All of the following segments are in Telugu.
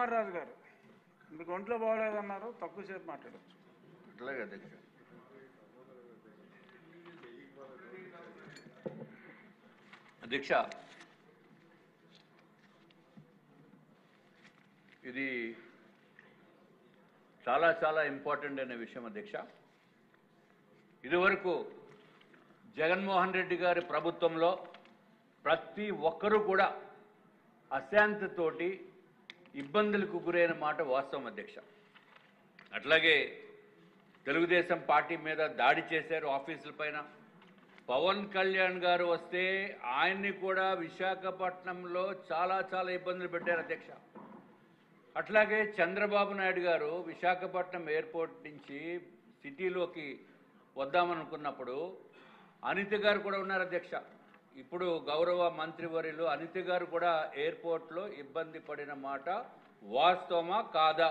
రఘుకుమార్ రాజు గారు మీకు ఒంట్లో బాగోలేదన్నారు, తక్కువసేపు మాట్లాడచ్చు. అట్లాగే అధ్యక్ష. అధ్యక్ష, ఇది చాలా చాలా ఇంపార్టెంట్ అనే విషయం అధ్యక్ష. ఇదివరకు జగన్మోహన్ రెడ్డి గారి ప్రభుత్వంలో ప్రతి ఒక్కరూ కూడా అశాంతితోటి ఇబ్బందులకు గురైన మాట వాస్తవం అధ్యక్ష. అట్లాగే తెలుగుదేశం పార్టీ మీద దాడి చేశారు ఆఫీసుల పైన. పవన్ కళ్యాణ్ గారు వస్తే ఆయన్ని కూడా విశాఖపట్నంలో చాలా చాలా ఇబ్బందులు పెట్టారు అధ్యక్ష. అట్లాగే చంద్రబాబు నాయుడు గారు విశాఖపట్నం ఎయిర్పోర్ట్ నుంచి సిటీలోకి వద్దామనుకున్నప్పుడు అనిత గారు కూడా ఉన్నారు అధ్యక్ష. ఇప్పుడు గౌరవ మంత్రివర్యులు అనిత గారు కూడా ఎయిర్పోర్ట్లో ఇబ్బంది పడిన మాట వాస్తవమా కాదా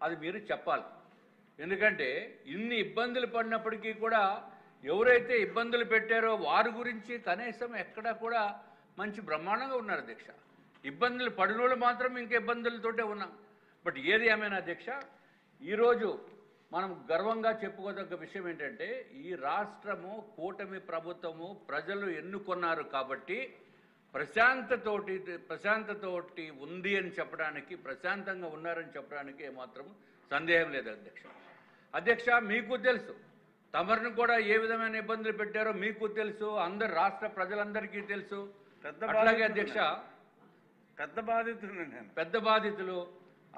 అది మీరు చెప్పాలి. ఎందుకంటే ఇన్ని ఇబ్బందులు పడినప్పటికీ కూడా ఎవరైతే ఇబ్బందులు పెట్టారో వారి గురించి కనీసం ఎక్కడా కూడా మంచి బ్రహ్మాండంగా ఉన్నారు అధ్యక్ష. ఇబ్బందులు పడినోళ్ళు మాత్రం ఇంకా ఇబ్బందులతోటే ఉన్నాం. బట్ ఏది ఏమైనా అధ్యక్ష, ఈరోజు మనం గర్వంగా చెప్పుకోదగ్గ విషయం ఏంటంటే ఈ రాష్ట్రము కూటమి ప్రభుత్వము ప్రజలు ఎన్నుకున్నారు కాబట్టి ప్రశాంతతోటి ఉంది అని చెప్పడానికి, ప్రశాంతంగా ఉన్నారని చెప్పడానికి ఏమాత్రం సందేహం లేదు అధ్యక్ష. అధ్యక్ష, మీకు తెలుసు తమరిని కూడా ఏ విధమైన ఇబ్బందులు పెట్టారో మీకు తెలుసు, అందరు రాష్ట్ర ప్రజలందరికీ తెలుసు. అట్లాగే అధ్యక్ష పెద్ద బాధితులు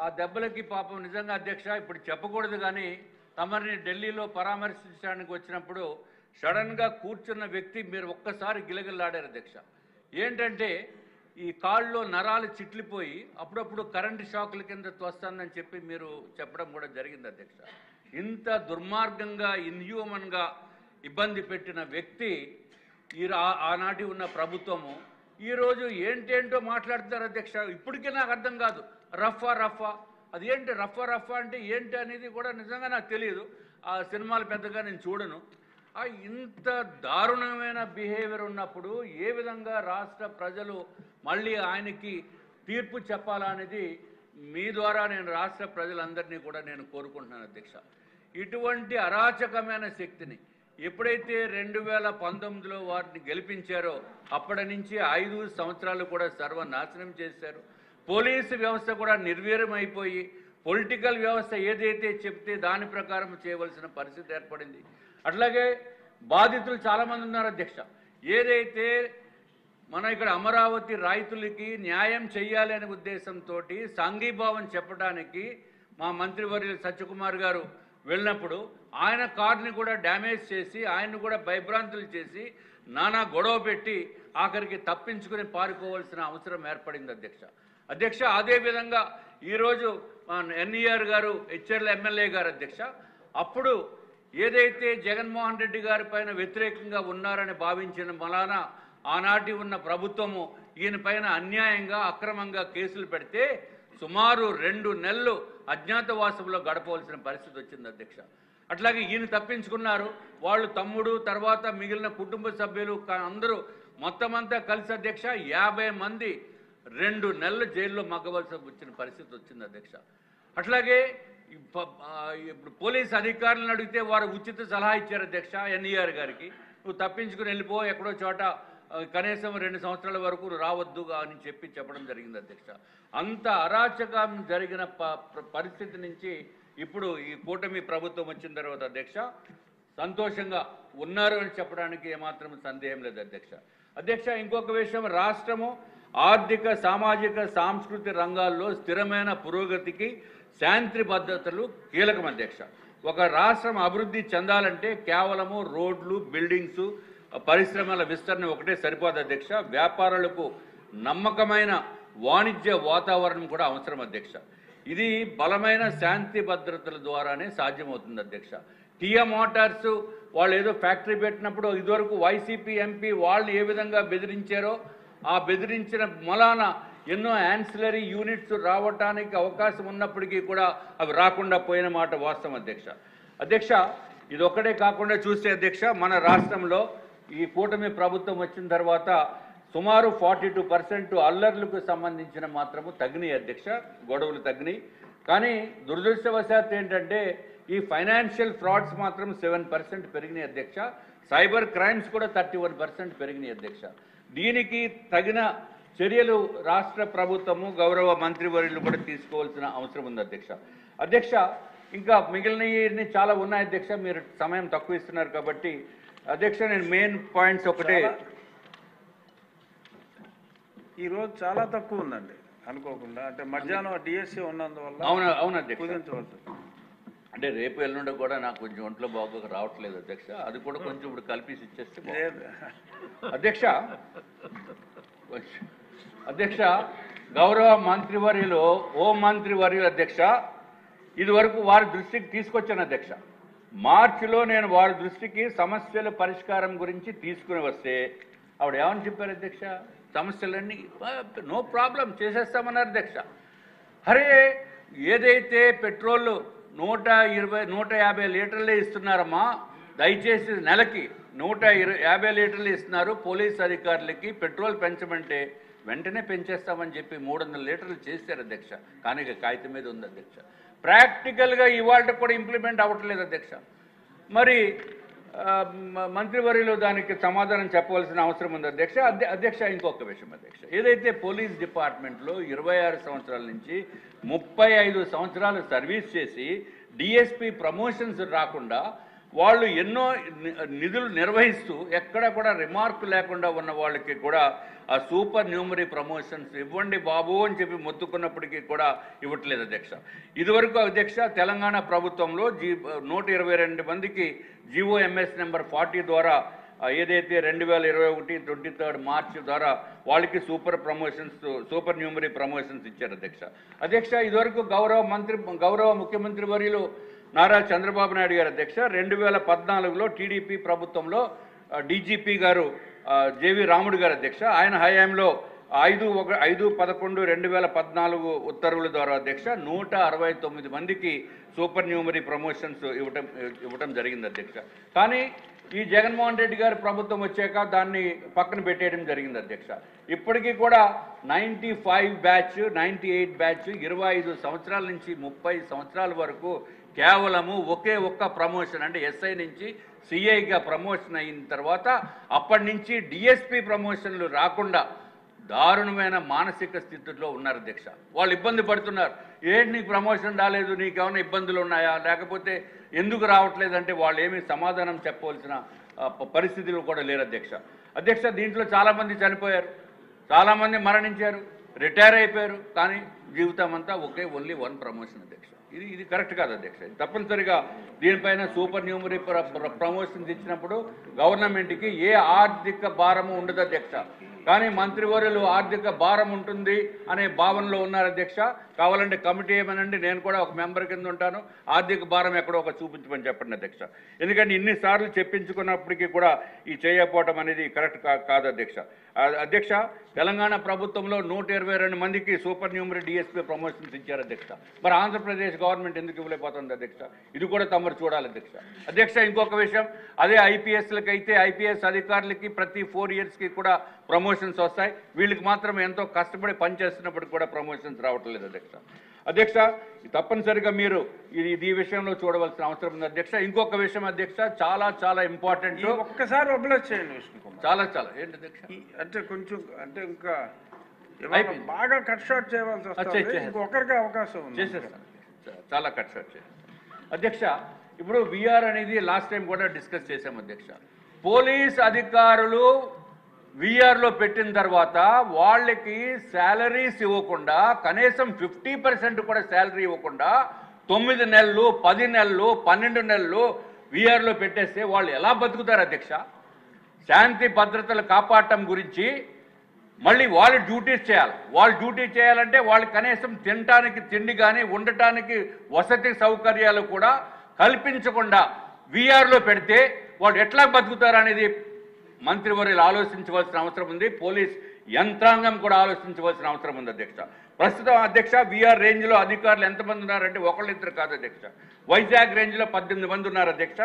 ఆ దెబ్బలకి పాపం నిజంగా అధ్యక్ష ఇప్పుడు చెప్పకూడదు కానీ తమరిని ఢిల్లీలో పరామర్శించడానికి వచ్చినప్పుడు సడన్గా కూర్చున్న వ్యక్తి మీరు ఒక్కసారి గిలగిల్లాడారు అధ్యక్ష. ఏంటంటే ఈ కాళ్ళలో నరాలు చిట్లిపోయి అప్పుడప్పుడు కరెంటు షాకుల కింద తోస్తుందని చెప్పి మీరు చెప్పడం కూడా జరిగింది అధ్యక్ష. ఇంత దుర్మార్గంగా ఇన్హ్యూమన్గా ఇబ్బంది పెట్టిన వ్యక్తి ఆనాటి ఉన్న ప్రభుత్వము ఈరోజు ఏంటేంటో మాట్లాడుతారు అధ్యక్ష. ఇప్పటికీ నాకు అర్థం కాదు. రఫా అది ఏంటి రఫా అంటే ఏంటి అనేది కూడా నిజంగా నాకు తెలియదు. ఆ సినిమాలు పెద్దగా నేను చూడను. ఇంత దారుణమైన బిహేవియర్ ఉన్నప్పుడు ఏ విధంగా రాష్ట్ర ప్రజలు మళ్ళీ ఆయనకి తీర్పు చెప్పాలా అనేది మీ ద్వారా నేను రాష్ట్ర ప్రజలందరినీ కూడా నేను కోరుకుంటున్నాను అధ్యక్ష. ఇటువంటి అరాచకమైన శక్తిని ఎప్పుడైతే 2019లో వారిని గెలిపించారో అప్పటి నుంచి 5 సంవత్సరాలు కూడా సర్వనాశనం చేశారు. పోలీసు వ్యవస్థ కూడా నిర్వీర్యమైపోయి పొలిటికల్ వ్యవస్థ ఏదైతే చెప్తే దాని ప్రకారం చేయవలసిన పరిస్థితి ఏర్పడింది. అట్లాగే బాధితులు చాలామంది ఉన్నారు అధ్యక్ష. ఏదైతే మన ఇక్కడ అమరావతి రైతులకి న్యాయం చేయాలి అనే ఉద్దేశంతో సంఘీభావం చెప్పడానికి మా మంత్రివర్యులు సత్యకుమార్ గారు వెళ్ళినప్పుడు ఆయన కార్ని కూడా డ్యామేజ్ చేసి ఆయన్ని కూడా భయభ్రాంతులు చేసి నానా గొడవ పెట్టి ఆఖరికి తప్పించుకుని పారిపోవాల్సిన అవసరం ఏర్పడింది అధ్యక్ష. అదేవిధంగా ఈరోజు ఎన్ఈఆర్ గారు హెచ్ఆర్ల ఎమ్మెల్యే గారు అధ్యక్ష, అప్పుడు ఏదైతే జగన్మోహన్ రెడ్డి గారి పైన వ్యతిరేకంగా ఉన్నారని భావించిన మలాన ఆనాటి ఉన్న ప్రభుత్వము ఈయన పైన అన్యాయంగా అక్రమంగా కేసులు పెడితే సుమారు 2 నెలలు అజ్ఞాతవాసంలో గడపవలసిన పరిస్థితి వచ్చింది అధ్యక్ష. అట్లాగే ఈయన తప్పించుకున్నారు. వాళ్ళు తమ్ముడు తర్వాత మిగిలిన కుటుంబ సభ్యులు అందరూ మొత్తం అంతా కలిసి అధ్యక్ష 50 మంది 2 నెలలు జైల్లో మగ్గవలసి వచ్చిన పరిస్థితి వచ్చింది అధ్యక్ష. అట్లాగే ఇప్పుడు పోలీస్ అధికారులను అడిగితే వారు ఉచిత సలహా ఇచ్చారు అధ్యక్ష ఎన్ఈఆర్ గారికి, నువ్వు తప్పించుకుని వెళ్ళిపో, ఎక్కడో చోట కనీసం 2 సంవత్సరాల వరకు రావద్దు అని చెప్పడం జరిగింది అధ్యక్ష. అంత అరాచకం జరిగిన పరిస్థితి నుంచి ఇప్పుడు ఈ కూటమి ప్రభుత్వం వచ్చిన తర్వాత అధ్యక్ష సంతోషంగా ఉన్నారు అని చెప్పడానికి ఏమాత్రం సందేహం లేదు అధ్యక్ష. ఇంకొక విషయం, రాష్ట్రము ఆర్థిక సామాజిక సాంస్కృతిక రంగాల్లో స్థిరమైన పురోగతికి శాంతి భద్రతలు కీలకం అధ్యక్ష. ఒక రాష్ట్రం అభివృద్ధి చెందాలంటే కేవలము రోడ్లు బిల్డింగ్స్ పరిశ్రమల విస్తరణ ఒకటే సరిపోదు అధ్యక్ష. వ్యాపారులకు నమ్మకమైన వాణిజ్య వాతావరణం కూడా అవసరం అధ్యక్ష. ఇది బలమైన శాంతి భద్రతల ద్వారానే సాధ్యమవుతుంది అధ్యక్ష. టియా మోటార్స్ వాళ్ళు ఏదో ఫ్యాక్టరీ పెట్టినప్పుడు ఇదివరకు వైసీపీ ఎంపీ వాళ్ళని ఏ విధంగా బెదిరించారో ఆ బెదిరించిన మలాన ఎన్నో యాన్సిలరీ యూనిట్స్ రావటానికి అవకాశం ఉన్నప్పటికీ కూడా అవి రాకుండా పోయిన మాట వాస్తవం అధ్యక్ష. ఇది ఒక్కటే కాకుండా చూస్తే అధ్యక్ష, మన రాష్ట్రంలో ఈ కూటమి ప్రభుత్వం వచ్చిన తర్వాత సుమారు 42% అల్లర్లకు సంబంధించిన మాత్రము తగ్గినాయి అధ్యక్ష, గొడవలు తగ్గినాయి. కానీ దురదృష్టవశాత్తు ఏంటంటే ఈ ఫైనాన్షియల్ ఫ్రాడ్స్ మాత్రం 7% పెరిగినాయి అధ్యక్ష. సైబర్ క్రైమ్స్ కూడా 31% పెరిగినాయి అధ్యక్ష. దీనికి తగిన చర్యలు రాష్ట్ర ప్రభుత్వము గౌరవ మంత్రివర్యులు కూడా తీసుకోవాల్సిన అవసరం ఉంది అధ్యక్ష. అధ్యక్ష, ఇంకా మిగిలినవి చాలా ఉన్నాయి అధ్యక్ష, మీరు సమయం తక్కువ ఇస్తున్నారు కాబట్టి అధ్యక్ష నేను మెయిన్ పాయింట్స్ ఒకటే. ఈరోజు చాలా తక్కువ ఉందండి అనుకోకుండా, అంటే మధ్యాహ్నం డిఎస్సీ ఉన్నందువల్ల. అవును అధ్యక్ష, కుదించవలసి. అంటే రేపు ఎల్లుండి కూడా నాకు కొంచెం ఒంట్లో బాగోక రావట్లేదు అధ్యక్ష, అది కూడా కొంచెం ఇప్పుడు కలిపేసి ఇచ్చేస్తే అధ్యక్ష. అధ్యక్ష, గౌరవ మంత్రివర్యులు హోం మంత్రివర్యులు అధ్యక్ష ఇదివరకు వారి దృష్టికి తీసుకొచ్చాను అధ్యక్ష. మార్చిలో నేను వారి దృష్టికి సమస్యల పరిష్కారం గురించి తీసుకుని వస్తే ఆవిడ ఏమని చెప్పారు అధ్యక్ష, సమస్యలన్నీ నో ప్రాబ్లం చేసేస్తామన్నారు అధ్యక్ష. అరే ఏదైతే పెట్రోల్ 150 లీటర్లే ఇస్తున్నారమ్మా, దయచేసి నెలకి 150 లీటర్లు ఇస్తున్నారు పోలీస్ అధికారులకి, పెట్రోల్ పెంచమంటే వెంటనే పెంచేస్తామని చెప్పి 300 లీటర్లు చేశారు అధ్యక్ష. కానీ కాగితం మీద ఉంది అధ్యక్ష, ప్రాక్టికల్గా ఇవాళ కూడా ఇంప్లిమెంట్ అవ్వట్లేదు అధ్యక్ష. మరి మంత్రివర్యులు దానికి సమాధానం చెప్పవలసిన అవసరం ఉంది అధ్యక్ష. అధ్యక్ష ఇంకొక విషయం అధ్యక్ష, ఏదైతే పోలీస్ డిపార్ట్మెంట్లో 26 సంవత్సరాల నుంచి 35 సంవత్సరాలు సర్వీస్ చేసి డిఎస్పీ ప్రమోషన్స్ రాకుండా వాళ్ళు ఎన్నో నిధులు నిర్వహిస్తూ ఎక్కడ కూడా రిమార్క్ లేకుండా ఉన్న వాళ్ళకి కూడా ఆ సూపర్ న్యూమరీ ప్రమోషన్స్ ఇవ్వండి బాబు అని చెప్పి మొత్తుకున్నప్పటికీ కూడా ఇవ్వట్లేదు అధ్యక్ష. ఇదివరకు అధ్యక్ష తెలంగాణ ప్రభుత్వంలో 122 మందికి GOMS నెంబర్ 40 ద్వారా ఏదైతే 2021 23 మార్చి ద్వారా వాళ్ళకి సూపర్ న్యూమరీ ప్రమోషన్స్ ఇచ్చారు అధ్యక్ష. అధ్యక్ష ఇదివరకు గౌరవ ముఖ్యమంత్రి వర్యులు నారా చంద్రబాబు నాయుడు గారు అధ్యక్ష 2014లో టీడీపీ ప్రభుత్వంలో డీజీపీ గారు జేవి రాముడు గారు అధ్యక్ష, ఆయన హయాంలో 5/11/2014 ఉత్తర్వుల ద్వారా అధ్యక్ష 169 మందికి సూపర్ న్యూమరీ ప్రమోషన్స్ ఇవ్వటం జరిగింది అధ్యక్ష. కానీ ఈ జగన్మోహన్ రెడ్డి గారి ప్రభుత్వం వచ్చాక దాన్ని పక్కన పెట్టేయడం జరిగింది అధ్యక్ష. ఇప్పటికీ కూడా 95 బ్యాచ్ 98 బ్యాచ్ 25 సంవత్సరాల నుంచి 30 సంవత్సరాల వరకు కేవలము ఒక్క ప్రమోషన్, అంటే ఎస్ఐ నుంచి సిఐగా ప్రమోషన్ అయిన తర్వాత అప్పటి నుంచి డిఎస్పీ ప్రమోషన్లు రాకుండా దారుణమైన మానసిక స్థితిలో ఉన్నారు అధ్యక్ష. వాళ్ళు ఇబ్బంది పడుతున్నారు, ఏంటి నీకు ప్రమోషన్ రాలేదు, నీకేమైనా ఇబ్బందులు ఉన్నాయా, లేకపోతే ఎందుకు రావట్లేదంటే వాళ్ళు ఏమీ సమాధానం చెప్పవలసిన పరిస్థితులు కూడా లేరు అధ్యక్ష. అధ్యక్ష దీంట్లో చాలామంది చనిపోయారు, చాలామంది మరణించారు, రిటైర్ అయిపోయారు, కానీ జీవితం అంతా ఓన్లీ 1 ప్రమోషన్ అధ్యక్ష. ఇది కరెక్ట్ కాదు అధ్యక్ష. తప్పనిసరిగా దీనిపైన సూపర్ న్యూమరీ ప్రమోషన్స్ ఇచ్చినప్పుడు గవర్నమెంట్కి ఏ ఆర్థిక భారము ఉండదు అధ్యక్ష. కానీ మంత్రివర్యులు ఆర్థిక భారం ఉంటుంది అనే భావనలో ఉన్నారు అధ్యక్ష. కావాలంటే కమిటీ ఏమనండి, నేను కూడా ఒక మెంబర్ కింద ఉంటాను, ఆర్థిక భారం ఎక్కడో ఒక చూపించమని చెప్పండి అధ్యక్ష. ఎందుకంటే ఇన్నిసార్లు చెప్పించుకున్నప్పటికీ కూడా ఈ చేయకపోవటం అనేది కరెక్ట్ కాదు అధ్యక్ష. అధ్యక్ష తెలంగాణ ప్రభుత్వంలో 122 మందికి సూపర్ న్యూమరీ డిఎస్పీ ప్రమోషన్స్ ఇచ్చారు అధ్యక్ష. మరి ఆంధ్రప్రదేశ్ గవర్నమెంట్ ఎందుకు ఇవ్వలేకపోతుంది అధ్యక్ష? ఇది కూడా తమరు చూడాలి అధ్యక్ష. అధ్యక్ష ఇంకొక విషయం, అదే ఐపీఎస్లకి అయితే ఐపీఎస్ అధికారులకి ప్రతి 4 ఇయర్స్కి కూడా ప్రమోషన్స్ వస్తాయి, వీళ్ళకి మాత్రం ఎంతో కష్టపడి పనిచేస్తున్నప్పటికి కూడా ప్రమోషన్స్ రావట్లేదు అధ్యక్ష. అధ్యక్ష తప్పనిసరిగా మీరు ఈ విషయంలో చూడవలసిన అవసరం ఉంది అధ్యక్ష. ఇంకొక విషయం అధ్యక్ష, చాలా ఇంపార్టెంట్, ఒక్కసారి ఒబలెట్ చేయండి విష్ణు కుమార్. చాలా ఏంటి అధ్యక్ష, అంటే కొంచెం అంటే ఇంకా బాగా కట్ షార్ట్ చేయవలసి వస్తుంది, ఇంకొకరికి అవకాశం ఉంది. చేసేస్తాను, చాలా కట్ షార్ట్ చేస్తాను అధ్యక్ష. ఇప్పుడు విఆర్ అనేది లాస్ట్ టైం కూడా డిస్కస్ చేశాం అధ్యక్ష. పోలీస్ అధికారులు విఆర్లో పెట్టిన తర్వాత వాళ్ళకి శాలరీస్ ఇవ్వకుండా, కనీసం 50% కూడా శాలరీ ఇవ్వకుండా 9 నెలలు 10 నెలలు 12 నెలలు విఆర్లో పెట్టేస్తే వాళ్ళు ఎలా బతుకుతారు అధ్యక్ష? శాంతి భద్రతలు కాపాడటం గురించి మళ్ళీ వాళ్ళు డ్యూటీస్ చేయాలి. వాళ్ళు డ్యూటీ చేయాలంటే వాళ్ళు కనీసం తినటానికి తిండి కానీ ఉండటానికి వసతి సౌకర్యాలు కూడా కల్పించకుండా విఆర్లో పెడితే వాళ్ళు ఎట్లా బతుకుతారు అనేది మంత్రివర్యులు ఆలోచించవలసిన అవసరం ఉంది. పోలీస్ యంత్రాంగం కూడా ఆలోచించవలసిన అవసరం ఉంది అధ్యక్ష. ప్రస్తుతం అధ్యక్ష విఆర్ రేంజ్లో అధికారులు ఎంతమంది ఉన్నారంటే 1-2 కాదు అధ్యక్ష. వైజాగ్ రేంజ్లో 18 మంది ఉన్నారు అధ్యక్ష.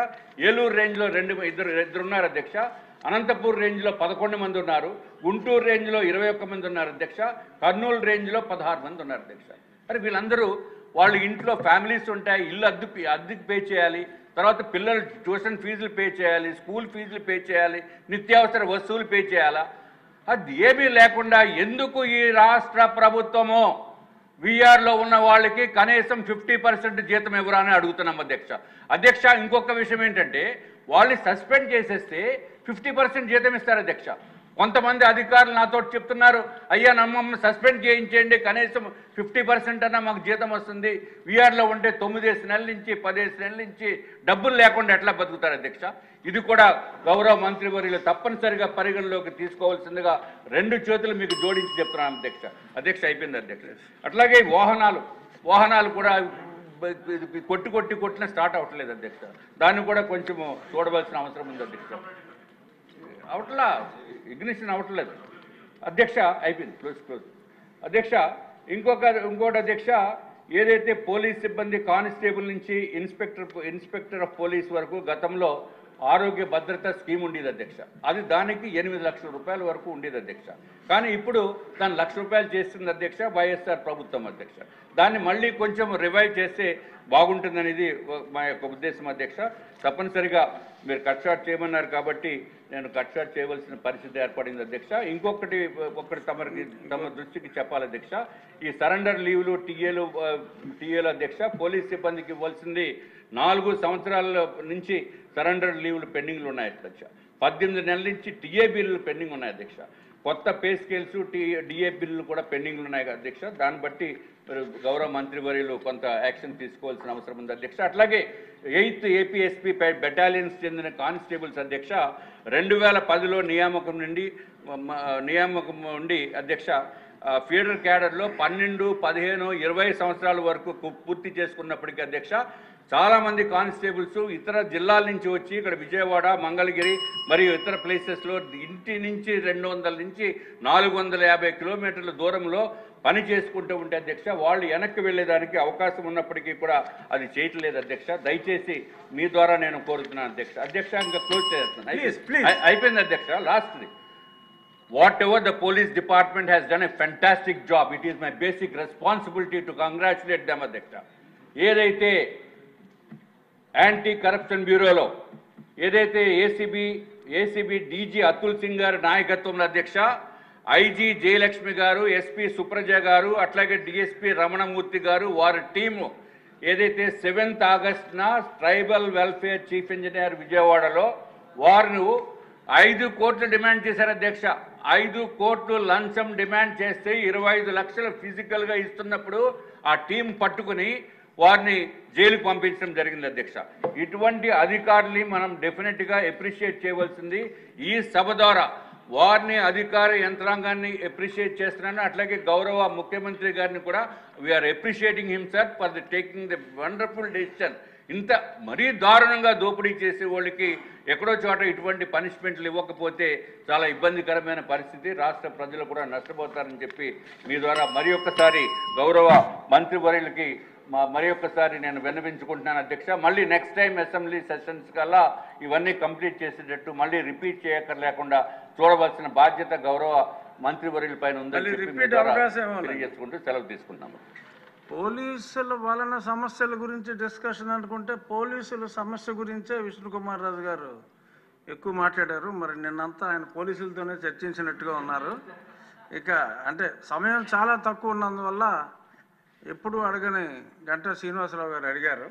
ఏలూరు రేంజ్లో 2 ఇద్దరు ఉన్నారు అధ్యక్ష. అనంతపూర్ రేంజ్లో 11 మంది ఉన్నారు, గుంటూరు రేంజ్లో 21 మంది ఉన్నారు అధ్యక్ష, కర్నూలు రేంజ్లో 16 మంది ఉన్నారు అధ్యక్ష. మరి వీళ్ళందరూ వాళ్ళ ఇంట్లో ఫ్యామిలీస్ ఉంటాయి, ఇల్లు అద్దెకు పే చేయాలి, తర్వాత పిల్లలు ట్యూషన్ ఫీజులు పే చేయాలి, స్కూల్ ఫీజులు పే చేయాలి, నిత్యావసర వస్తువులు పే చేయాలా? అది ఏమీ లేకుండా ఎందుకు ఈ రాష్ట్ర ప్రభుత్వము వీఆర్లో ఉన్న వాళ్ళకి కనీసం 50% జీతం ఇవ్వరా అని అడుగుతున్నాం అధ్యక్ష. ఇంకొక విషయం ఏంటంటే, వాళ్ళు సస్పెండ్ చేసేస్తే 50% జీతం ఇస్తారు అధ్యక్ష. కొంతమంది అధికారులు నాతో చెప్తున్నారు, అయ్యా మమ్మల్ని సస్పెండ్ చేయించేయండి, కనీసం 50% అన్నా మాకు జీతం వస్తుంది, వీఆర్లో ఉంటే 9 నెలల నుంచి 10 నెలల నుంచి డబ్బులు లేకుండా ఎట్లా బతుకుతారు అధ్యక్ష? ఇది కూడా గౌరవ మంత్రివర్యులు తప్పనిసరిగా పరిగణలోకి తీసుకోవాల్సిందిగా 2 చేతులు మీకు జోడించి చెప్తున్నాను అధ్యక్ష. అయిపోయింది అధ్యక్ష. అట్లాగే వాహనాలు కూడా కొట్టిన స్టార్ట్ అవ్వట్లేదు అధ్యక్ష. దాన్ని కూడా కొంచెం చూడవలసిన అవసరం ఉంది అధ్యక్ష. అవట్లా, ఇగ్నిషన్ అవ్వట్లేదు అధ్యక్ష. అయిపోయింది, క్లోజ్ అధ్యక్ష. ఇంకోటి అధ్యక్ష, ఏదైతే పోలీస్ సిబ్బంది కానిస్టేబుల్ నుంచి ఇన్స్పెక్టర్ ఆఫ్ పోలీస్ వరకు గతంలో ఆరోగ్య భద్రత స్కీమ్ ఉండేది అధ్యక్ష. అది దానికి 8 లక్షల రూపాయల వరకు ఉండేది అధ్యక్ష. కానీ ఇప్పుడు దాన్ని 1 లక్ష రూపాయలు చేస్తుంది అధ్యక్ష వైఎస్ఆర్ ప్రభుత్వం అధ్యక్ష. దాన్ని మళ్ళీ కొంచెం రివైవ్ చేస్తే బాగుంటుందనేది మా యొక్క ఉద్దేశం అధ్యక్ష. తప్పనిసరిగా మీరు కట్ షాట్ చేయమన్నారు కాబట్టి నేను కట్ షాట్ చేయవలసిన పరిస్థితి ఏర్పడింది అధ్యక్ష. ఇంకొకటి తమ దృష్టికి చెప్పాలి అధ్యక్ష. ఈ సరెండర్ లీవ్లు టీఏలు అధ్యక్ష, పోలీస్ సిబ్బందికి ఇవ్వాల్సింది 4 సంవత్సరాల నుంచి సరెండర్ లీవ్లు పెండింగ్లు ఉన్నాయి అధ్యక్ష. 18 నెలల నుంచి టీఏ బిల్లులు పెండింగ్ ఉన్నాయి అధ్యక్ష. కొత్త పే స్కేల్స్ డిఏ బిల్లులు కూడా పెండింగ్లు ఉన్నాయి అధ్యక్ష. దాన్ని బట్టి గౌరవ మంత్రివర్యులు కొంత యాక్షన్ తీసుకోవాల్సిన అవసరం ఉంది అధ్యక్ష. అట్లాగే 8th ఏపీఎస్పీ బెటాలియన్స్ చెందిన కానిస్టేబుల్స్ అధ్యక్ష 2010లో నియామకం నుండి అధ్యక్ష ఫీడర్ క్యాడర్లో 12, 15, 20 సంవత్సరాల వరకు పూర్తి చేసుకున్నప్పటికీ అధ్యక్ష చాలామంది కానిస్టేబుల్స్ ఇతర జిల్లాల నుంచి వచ్చి ఇక్కడ విజయవాడ, మంగళగిరి మరియు ఇతర ప్లేసెస్లో ఇంటి నుంచి 200 నుంచి 450 కిలోమీటర్ల దూరంలో పని చేసుకుంటూ ఉంటే అధ్యక్ష వాళ్ళు వెనక్కి వెళ్ళేదానికి అవకాశం ఉన్నప్పటికీ కూడా అది చేయట్లేదు అధ్యక్ష. దయచేసి మీ ద్వారా నేను కోరుతున్నాను అధ్యక్ష. ఇంకా క్లోజ్ చేస్తున్నాను, అయిపోయింది అధ్యక్ష. లాస్ట్ది, whatever the police department has done a fantastic job. It is my basic responsibility to congratulate them అధ్యక్ష. ఏదైతే యాంటీ కరప్షన్ బ్యూరోలో ఏదైతే ఏసీబీ డీజీ అతుల్ సింగ్ గారి నాయకత్వంలో అధ్యక్ష, ఐజీ జయలక్ష్మి గారు, ఎస్పీ సుప్రజ గారు, అట్లాగే డిఎస్పీ రమణమూర్తి గారు, వారి టీము ఏదైతే 7th ఆగస్టున ట్రైబల్ వెల్ఫేర్ చీఫ్ ఇంజనీర్ విజయవాడలో వారు 5 కోట్లు డిమాండ్ చేశారు అధ్యక్ష. 5 కోట్లు లంచం డిమాండ్ చేస్తే 25 లక్షలు ఫిజికల్గా ఇస్తున్నప్పుడు ఆ టీం పట్టుకుని వారిని జైలుకు పంపించడం జరిగింది అధ్యక్ష. ఇటువంటి అధికారుల్ని మనం డెఫినెట్గా అప్రిషియేట్ చేయవలసింది. ఈ సభ ద్వారా వారిని అధికార యంత్రాంగాన్ని అప్రిషియేట్ చేస్తున్నాను. అట్లాగే గౌరవ ముఖ్యమంత్రి గారిని కూడా we're appreciating him sir for the taking the wonderful decision. ఇంత మరీ దారుణంగా దోపిడీ చేసే వాళ్ళకి ఎక్కడో చోట ఇటువంటి పనిష్మెంట్లు ఇవ్వకపోతే చాలా ఇబ్బందికరమైన పరిస్థితి, రాష్ట్ర ప్రజలు కూడా నష్టపోతారని చెప్పి మీ ద్వారా మరి ఒక్కసారి గౌరవ మంత్రివర్యులకి మరి ఒక్కసారి నేను విన్నవించుకుంటున్నాను అధ్యక్ష. మళ్ళీ నెక్స్ట్ టైం అసెంబ్లీ సెషన్స్ కల్లా ఇవన్నీ కంప్లీట్ చేసేటట్టు మళ్ళీ రిపీట్ చేయక్కర్లేకుండా చూడవలసిన బాధ్యత గౌరవ మంత్రివర్యుల పైన ఉందని తెలియజేసుకుంటూ సెలవు తీసుకుంటున్నాము. పోలీసుల వలన సమస్యల గురించి డిస్కషన్ అనుకుంటే పోలీసుల సమస్య గురించే విష్ణుకుమార్ రాజు గారు ఎక్కువ మాట్లాడారు. మరి నిన్నంతా ఆయన పోలీసులతోనే చర్చించినట్టుగా ఉన్నారు. ఇక అంటే సమయం చాలా తక్కువ ఉన్నందువల్ల ఎప్పుడు అడగని గంటా శ్రీనివాసరావు గారు అడిగారు.